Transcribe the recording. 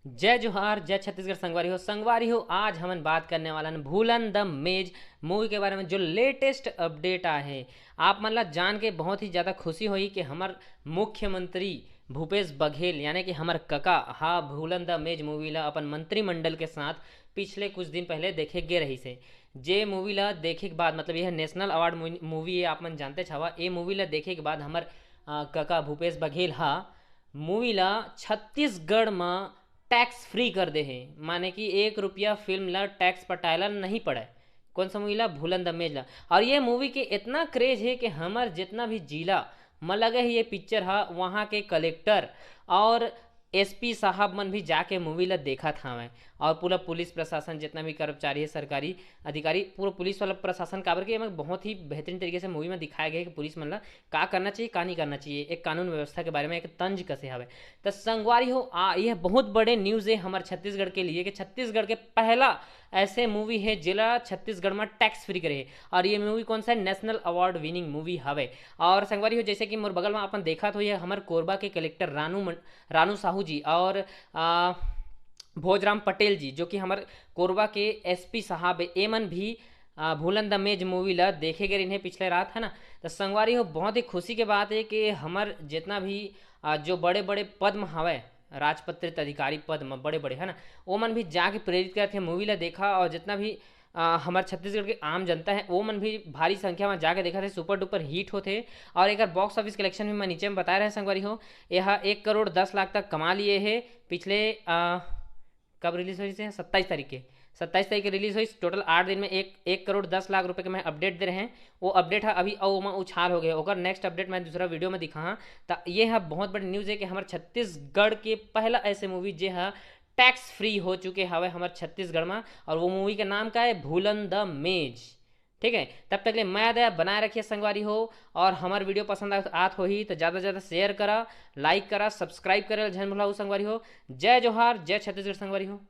जय जोहार जय छत्तीसगढ़ संगवारी हो आज हमन बात करने वाला भूलन द मेज मूवी के बारे में जो लेटेस्ट अपडेट आए हैं। आप मन ला जान के बहुत ही ज़्यादा खुशी हुई कि हमार मुख्यमंत्री भूपेश बघेल यानी कि हमार कका हाँ भूलन द मेज मूवी ला अपन मंत्रिमंडल के साथ पिछले कुछ दिन पहले देखे गे रही से। जे मूवी ला देखे के बाद मतलब यह नेशनल अवार्ड मूवी है, आप मन जानते छावा। ये मूवी ला देखे के बाद हमार कका भूपेश बघेल हा मूवी ला छत्तीसगढ़ में टैक्स फ्री कर दे हैं, माने कि 1 रुपया फिल्म ला टैक्स पटायला नहीं पड़े। कौन सा मूवी ला? भूलन द मेज ला। और ये मूवी के इतना क्रेज है कि हमार जितना भी जिला में लगे है ये पिक्चर हा वहाँ के कलेक्टर और एसपी साहब मन भी जाके मूवी ला देखा था मैं। और पूरा पुलिस प्रशासन जितना भी कर्मचारी है, सरकारी अधिकारी, पूरा पुलिस वाला प्रशासन काबर के हमें बहुत ही बेहतरीन तरीके से मूवी में दिखाया गया है कि पुलिस मन ला का करना चाहिए का नहीं करना चाहिए, एक कानून व्यवस्था के बारे में एक तंज कसे हवे। तो संगवारी हो यह बहुत बड़े न्यूज़ है हमारे छत्तीसगढ़ के लिए कि छत्तीसगढ़ के पहला ऐसे मूवी है जिला छत्तीसगढ़ में टैक्स फ्री करे है। और ये मूवी कौन सा है? नेशनल अवार्ड विनिंग मूवी हवे। और संगवारी हो जैसे कि मोर बगल में अपन देखा तो ये हमारे कोरबा के कलेक्टर रानू साहू जी और भोजराम पटेल जी जो कि हमारे कोरबा के एसपी साहब है, एमन भी भूलन द मेज मूवी ला देखे गए इन्हें पिछले रात है ना। तो संगवारी हो बहुत ही खुशी के बात है कि हमार जितना भी जो बड़े बड़े पद में हवे राजपत्रित अधिकारी पद में बड़े बड़े है ना, वो मन भी जाके प्रेरित करे थे मूवी ला देखा। और जितना भी हमारे छत्तीसगढ़ के आम जनता है वो मन भी भारी संख्या में जाके देखा थे, सुपर डुपर हिट होते। और एक बॉक्स ऑफिस कलेक्शन भी मैं नीचे में बता रहे हैं संगवारी हो, यह 1 करोड़ 10 लाख तक कमा लिए है पिछले कब रिलीज हुई से? 27 तारीख के 27 तारीख के रिलीज हुई। टोटल 8 दिन में 1 करोड़ 10 लाख रुपए के मैं अपडेट दे रहे हैं। वो अपडेट है अभी में उछाल हो गया और नेक्स्ट अपडेट मैं दूसरा वीडियो में दिखा। तो ये है बहुत बड़ी न्यूज़ है कि हमारे छत्तीसगढ़ के पहला ऐसे मूवी जो है टैक्स फ्री हो चुके हवे हमारे छत्तीसगढ़ में। और वो मूवी का नाम का है भूलन द मेज। ठीक है, तब तक ले मैं याद बनाए रखिए संगवारी हो। और हमार वीडियो पसंद आत हो ही तो ज़्यादा से ज़्यादा शेयर करा, लाइक करा, सब्सक्राइब करे झन भुलाऊ संगवारी हो। जय जोहार जय छत्तीसगढ़ संगवारी हो।